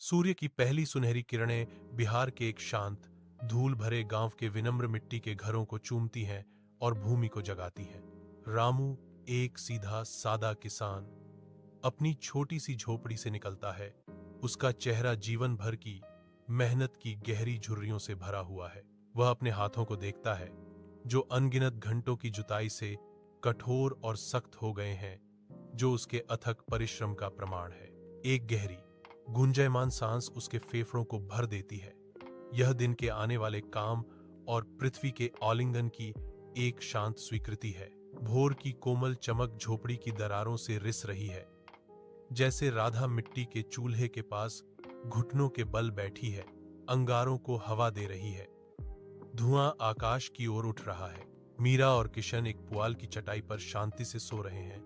सूर्य की पहली सुनहरी किरणें बिहार के एक शांत, धूल भरे गांव के विनम्र मिट्टी के घरों को चूमती हैं और भूमि को जगाती हैं। रामू, एक सीधा सादा किसान, अपनी छोटी सी झोपड़ी से निकलता है। उसका चेहरा जीवन भर की मेहनत की गहरी झुर्रियों से भरा हुआ है। वह अपने हाथों को देखता है, जो अनगिनत घंटों की जुताई से कठोर और सख्त हो गए हैं, जो उसके अथक परिश्रम का प्रमाण है। एक गहरी गुंजायमान सांस उसके फेफड़ों को भर देती है। यह दिन के आने वाले काम और पृथ्वी के आलिंगन की एक शांत स्वीकृति है। भोर की कोमल चमक झोपड़ी की दरारों से रिस रही है, जैसे राधा मिट्टी के चूल्हे के पास घुटनों के बल बैठी है, अंगारों को हवा दे रही है। धुआं आकाश की ओर उठ रहा है। मीरा और किशन एक पुआल की चटाई पर शांति से सो रहे हैं,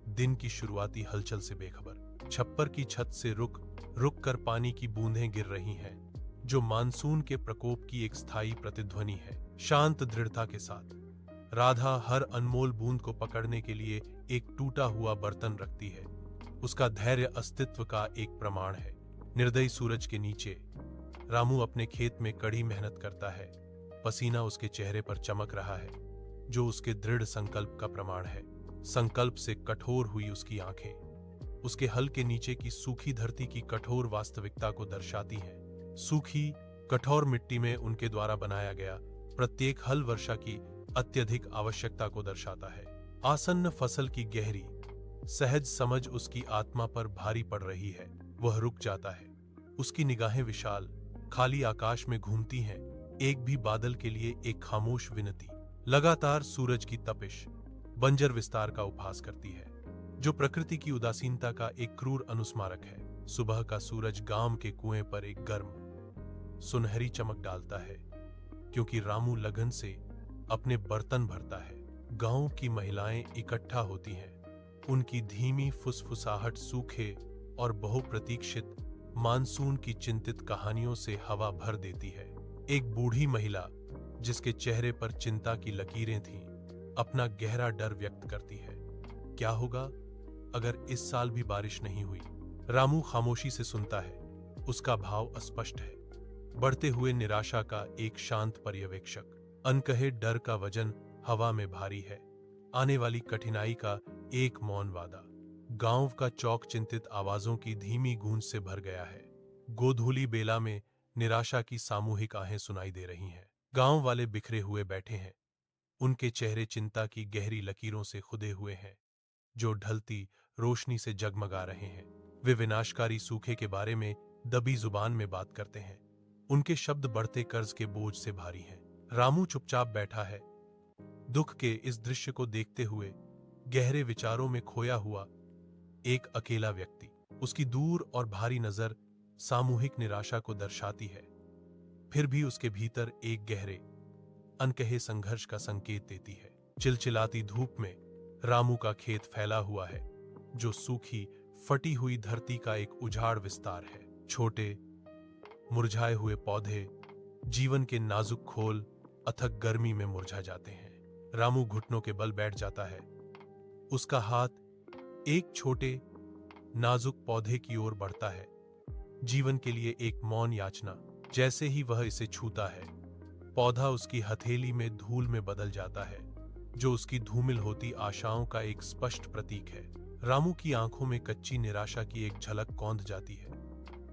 दिन की शुरुआती हलचल से बेखबर। छप्पर की छत से रुक रुक कर पानी की बूंदें गिर रही हैं, जो मानसून के प्रकोप की एक स्थायी प्रतिध्वनि है। शांत दृढ़ता के साथ राधा हर अनमोल बूंद को पकड़ने के लिए एक टूटा हुआ बर्तन रखती है। उसका धैर्य अस्तित्व का एक प्रमाण है। निर्दयी सूरज के नीचे रामू अपने खेत में कड़ी मेहनत करता है। पसीना उसके चेहरे पर चमक रहा है, जो उसके दृढ़ संकल्प का प्रमाण है। संकल्प से कठोर हुई उसकी आंखें उसके हल के नीचे की सूखी धरती की कठोर वास्तविकता को दर्शाती हैं। सूखी, कठोर मिट्टी में उनके द्वारा बनाया गया प्रत्येक हल वर्षा की अत्यधिक आवश्यकता को दर्शाता है। आसन्न फसल की गहरी, सहज समझ उसकी आत्मा पर भारी पड़ रही है। वह रुक जाता है। उसकी निगाहें विशाल, खाली आकाश में घूमती हैं, एक भी बादल के लिए एक खामोश विनती। लगातार सूरज की तपिश बंजर विस्तार का उपहास करती है, जो प्रकृति की उदासीनता का एक क्रूर अनुस्मारक है। सुबह का सूरज गांव के कुएं पर एक गर्म, सुनहरी चमक डालता है, क्योंकि रामू लगन से अपने बर्तन भरता है। गांव की महिलाएं इकट्ठा होती हैं। उनकी धीमी फुसफुसाहट सूखे और बहुप्रतीक्षित मानसून की चिंतित कहानियों से हवा भर देती है। एक बूढ़ी महिला, जिसके चेहरे पर चिंता की लकीरें थीं, अपना गहरा डर व्यक्त करती है। क्या होगा अगर इस साल भी बारिश नहीं हुई? रामू खामोशी से सुनता है। उसका भाव अस्पष्ट है, बढ़ते हुए निराशा का एक शांत पर्यवेक्षक। अनकहे डर का वजन हवा में भारी है, आने वाली कठिनाई का एक मौन वादा। गांव का चौक चिंतित आवाजों की धीमी गूंज से भर गया है। गोधूली बेला में निराशा की सामूहिक आहें सुनाई दे रही हैं। गांव वाले बिखरे हुए बैठे हैं। उनके चेहरे चिंता की गहरी लकीरों से खुदे हुए हैं, जो ढलती रोशनी से जगमगा रहे हैं। वे विनाशकारी सूखे के बारे में दबी जुबान में बात करते हैं। उनके शब्द बढ़ते कर्ज के बोझ से भारी हैं। रामू चुपचाप बैठा है, दुख के इस दृश्य को देखते हुए, गहरे विचारों में खोया हुआ एक अकेला व्यक्ति। उसकी दूर और भारी नजर सामूहिक निराशा को दर्शाती है, फिर भी उसके भीतर एक गहरे, अनकहे संघर्ष का संकेत देती है। चिलचिलाती धूप में रामू का खेत फैला हुआ है, जो सूखी, फटी हुई धरती का एक उजाड़ विस्तार है। छोटे, मुरझाए हुए पौधे, जीवन के नाजुक खोल अथक गर्मी में मुरझा जाते हैं। रामू घुटनों के बल बैठ जाता है। उसका हाथ एक छोटे, नाजुक पौधे की ओर बढ़ता है, जीवन के लिए एक मौन याचना। जैसे ही वह इसे छूता है, पौधा उसकी हथेली में धूल में बदल जाता है, जो उसकी धूमिल होती आशाओं का एक स्पष्ट प्रतीक है। रामू की आंखों में कच्ची निराशा की एक झलक कौंध जाती है,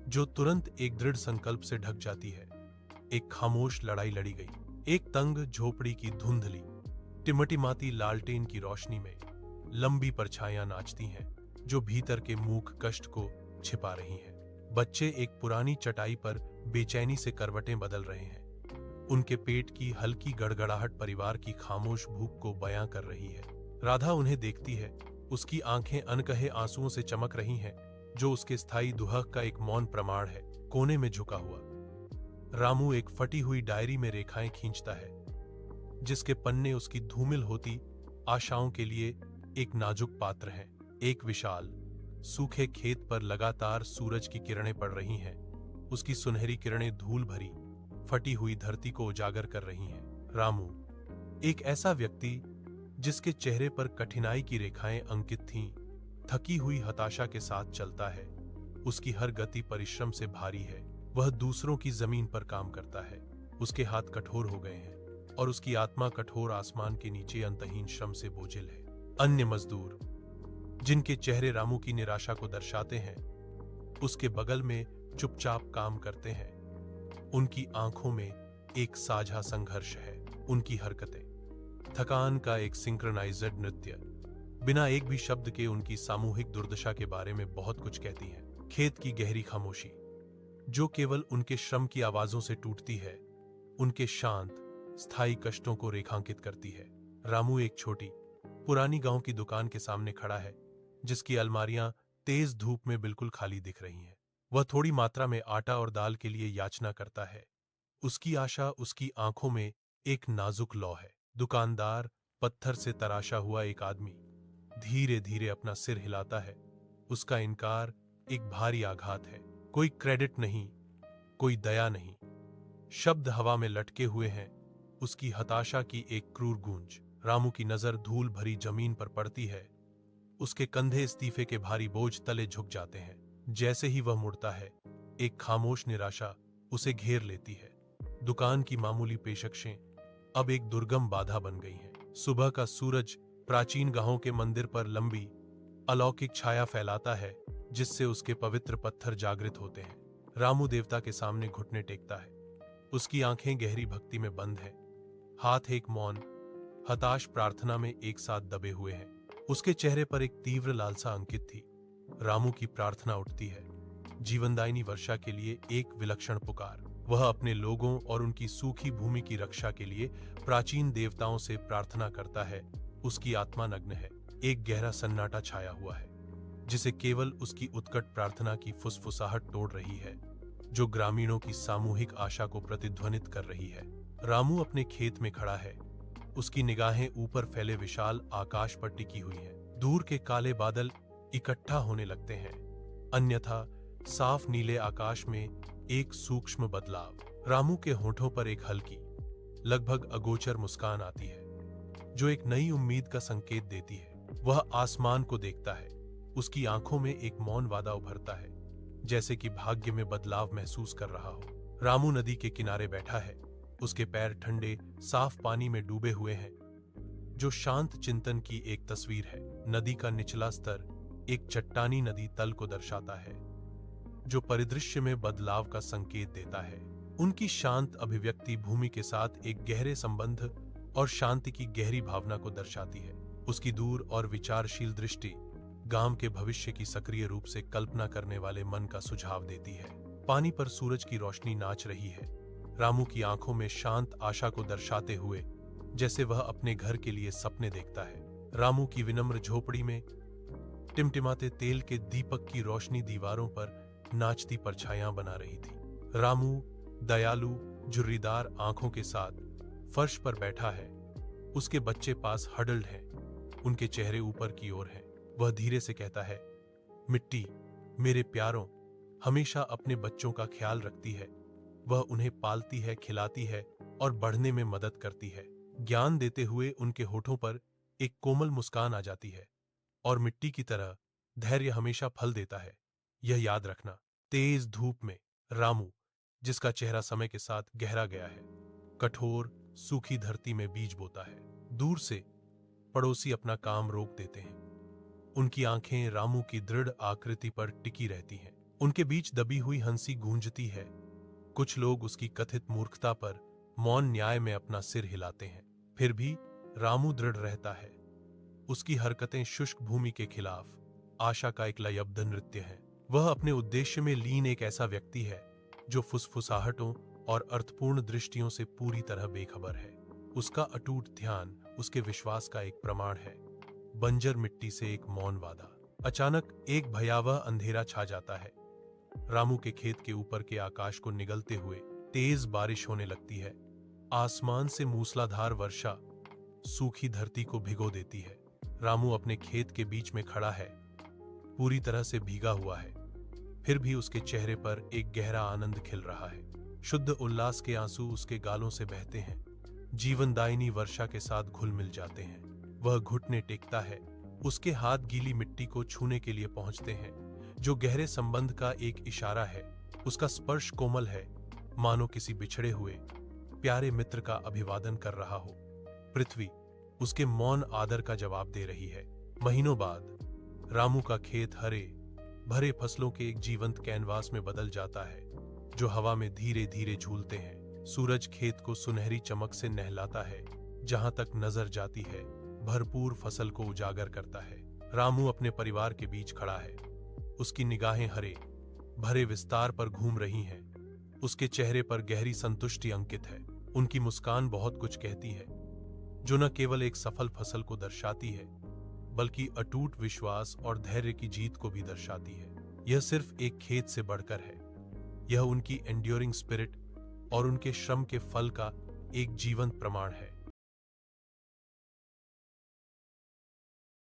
जो तुरंत एक दृढ़ संकल्प से ढक जाती है। एक खामोश लड़ाई लड़ी गई। एक तंग झोपड़ी की धुंधली, टिमटिमाती लालटेन की रोशनी में लंबी परछाइयां नाचती हैं, जो भीतर के मूक कष्ट को छिपा रही हैं। बच्चे एक पुरानी चटाई पर बेचैनी से करवटें बदल रहे हैं। उनके पेट की हल्की गड़गड़ाहट परिवार की खामोश भूख को बयां कर रही है। राधा उन्हें देखती है। उसकी आंखें अनकहे आंसुओं से चमक रही हैं, जो उसके स्थायी दुहक का एक मौन प्रमाण है। कोने में झुका हुआ रामू एक फटी हुई डायरी में रेखाएं खींचता है, जिसके पन्ने उसकी धूमिल होती आशाओं के लिए एक नाजुक पात्र हैं। एक विशाल, सूखे खेत पर लगातार सूरज की किरणें पड़ रही हैं। उसकी सुनहरी किरणें धूल भरी, फटी हुई धरती को उजागर कर रही हैं। रामू, एक ऐसा व्यक्ति जिसके चेहरे पर कठिनाई की रेखाएं अंकित थीं, थकी हुई हताशा के साथ चलता है, उसकी हर गति परिश्रम से भारी है। वह दूसरों की जमीन पर काम करता है। उसके हाथ कठोर हो गए हैं और उसकी आत्मा कठोर आसमान के नीचे अंतहीन श्रम से बोझिल है। अन्य मजदूर, जिनके चेहरे रामू की निराशा को दर्शाते हैं, उसके बगल में चुपचाप काम करते हैं। उनकी आंखों में एक साझा संघर्ष है। उनकी हरकतें थकान का एक सिंक्रोनाइज्ड नृत्य, बिना एक भी शब्द के उनकी सामूहिक दुर्दशा के बारे में बहुत कुछ कहती है। खेत की गहरी खामोशी, जो केवल उनके श्रम की आवाजों से टूटती है, उनके शांत स्थायी कष्टों को रेखांकित करती है। रामू एक छोटी पुरानी गांव की दुकान के सामने खड़ा है, जिसकी अलमारियां तेज धूप में बिल्कुल खाली दिख रही हैं। वह थोड़ी मात्रा में आटा और दाल के लिए याचना करता है। उसकी आशा उसकी आंखों में एक नाजुक लौ है। दुकानदार, पत्थर से तराशा हुआ एक आदमी, धीरे धीरे अपना सिर हिलाता है। उसका इनकार एक भारी आघात है। कोई क्रेडिट नहीं, कोई दया नहीं। शब्द हवा में लटके हुए हैं, उसकी हताशा की एक क्रूर गूंज। रामू की नजर धूल भरी जमीन पर पड़ती है। उसके कंधे इस्तीफे के भारी बोझ तले झुक जाते हैं। जैसे ही वह मुड़ता है, एक खामोश निराशा उसे घेर लेती है। दुकान की मामूली पेशकशें अब एक दुर्गम बाधा बन गई हैं। सुबह का सूरज प्राचीन गांवों के मंदिर पर लंबी अलौकिक छाया फैलाता है, जिससे उसके पवित्र पत्थर जागृत होते हैं। रामू देवता के सामने घुटने टेकता है। उसकी आंखें गहरी भक्ति में बंद हैं। हाथ एक मौन हताश प्रार्थना में एक साथ दबे हुए हैं। उसके चेहरे पर एक तीव्र लालसा अंकित थी। रामू की प्रार्थना उठती है, जीवनदायिनी वर्षा के लिए एक विलक्षण पुकार। वह अपने लोगों और उनकी सूखी भूमि की रक्षा के लिए प्राचीन देवताओं से प्रार्थना करता है। उसकी आत्मा नग्न है। एक गहरा सन्नाटा छाया हुआ है, जिसे केवल उसकी उत्कट प्रार्थना की फुसफुसाहट तोड़ रही है, जो ग्रामीणों की सामूहिक आशा को प्रतिध्वनित कर रही है। रामू अपने खेत में खड़ा है। उसकी निगाहें ऊपर फैले विशाल आकाश पर टिकी हुई हैं। दूर के काले बादल इकट्ठा होने लगते हैं, अन्यथा साफ नीले आकाश में एक सूक्ष्म बदलाव। रामू के होठों पर एक हल्की, लगभग अगोचर मुस्कान आती है, जो एक नई उम्मीद का संकेत देती है। वह आसमान को देखता है। उसकी आंखों में एक मौन वादा उभरता है, जैसे कि भाग्य में बदलाव महसूस कर रहा हो। रामू नदी के किनारे बैठा है। उसके पैर ठंडे साफ पानी में डूबे हुए हैं, जो शांत चिंतन की एक तस्वीर है। नदी का निचला स्तर एक चट्टानी नदी तल को दर्शाता है, जो परिदृश्य में बदलाव का संकेत देता है। उनकी शांत अभिव्यक्ति भूमि के साथ एक गहरे संबंध और शांति की गहरी भावना को दर्शाती है। उसकी दूर और विचारशील दृष्टि गांव के भविष्य की सक्रिय रूप से कल्पना करने वाले मन का सुझाव देती है। पानी पर सूरज की रोशनी नाच रही है, रामू की आंखों में शांत आशा को दर्शाते हुए, जैसे वह अपने घर के लिए सपने देखता है। रामू की विनम्र झोपड़ी में टिमटिमाते तेल के दीपक की रोशनी दीवारों पर नाचती परछाइयां बना रही थी। रामू दयालु झुर्रीदार आंखों के साथ फर्श पर बैठा है। उसके बच्चे पास हडल्ड हैं, उनके चेहरे ऊपर की ओर हैं। वह धीरे से कहता है, मिट्टी मेरे प्यारों हमेशा अपने बच्चों का ख्याल रखती है। वह उन्हें पालती है, खिलाती है और बढ़ने में मदद करती है। ज्ञान देते हुए उनके होठों पर एक कोमल मुस्कान आ जाती है, और मिट्टी की तरह धैर्य हमेशा फल देता है, यह याद रखना। तेज धूप में रामू, जिसका चेहरा समय के साथ गहरा गया है, कठोर सूखी धरती में बीज बोता है। दूर से पड़ोसी अपना काम रोक देते हैं। उनकी आंखें रामू की दृढ़ आकृति पर टिकी रहती हैं। उनके बीच दबी हुई हंसी गूंजती है। कुछ लोग उसकी कथित मूर्खता पर मौन न्याय में अपना सिर हिलाते हैं। फिर भी रामू दृढ़ रहता है। उसकी हरकतें शुष्क भूमि के खिलाफ आशा का एक लयबद्ध नृत्य है। वह अपने उद्देश्य में लीन एक ऐसा व्यक्ति है, जो फुसफुसाहटों और अर्थपूर्ण दृष्टियों से पूरी तरह बेखबर है। उसका अटूट ध्यान उसके विश्वास का एक प्रमाण है। बंजर मिट्टी से एक मौन वादा। अचानक एक भयावह अंधेरा छा जाता है। रामू के खेत के ऊपर के आकाश को निगलते हुए तेज बारिश होने लगती है। आसमान से मूसलाधार वर्षा सूखी धरती को भिगो देती है। रामू अपने खेत के बीच में खड़ा है, पूरी तरह से भीगा हुआ है। फिर भी उसके चेहरे पर एक गहरा आनंद खिल रहा है। शुद्ध उल्लास के आंसू उसके गालों से बहते हैं, जीवनदायिनी वर्षा के साथ घुल मिल जाते हैं। वह घुटने टेकता है। उसके हाथ गीली मिट्टी को छूने के लिए पहुंचते हैं, जो गहरे संबंध का एक इशारा है। उसका स्पर्श कोमल है, मानो किसी बिछड़े हुए प्यारे मित्र का अभिवादन कर रहा हो। पृथ्वी उसके मौन आदर का जवाब दे रही है। महीनों बाद रामू का खेत हरे भरे फसलों के एक जीवंत कैनवास में बदल जाता है, जो हवा में धीरे धीरे झूलते हैं। सूरज खेत को सुनहरी चमक से नहलाता है, जहां तक नजर जाती है भरपूर फसल को उजागर करता है। रामू अपने परिवार के बीच खड़ा है, उसकी निगाहें हरे भरे विस्तार पर घूम रही हैं। उसके चेहरे पर गहरी संतुष्टि अंकित है। उनकी मुस्कान बहुत कुछ कहती है, जो न केवल एक सफल फसल को दर्शाती है, बल्कि अटूट विश्वास और धैर्य की जीत को भी दर्शाती है। यह सिर्फ एक खेत से बढ़कर है, यह उनकी एंड्योरिंग स्पिरिट और उनके श्रम के फल का एक जीवंत प्रमाण है।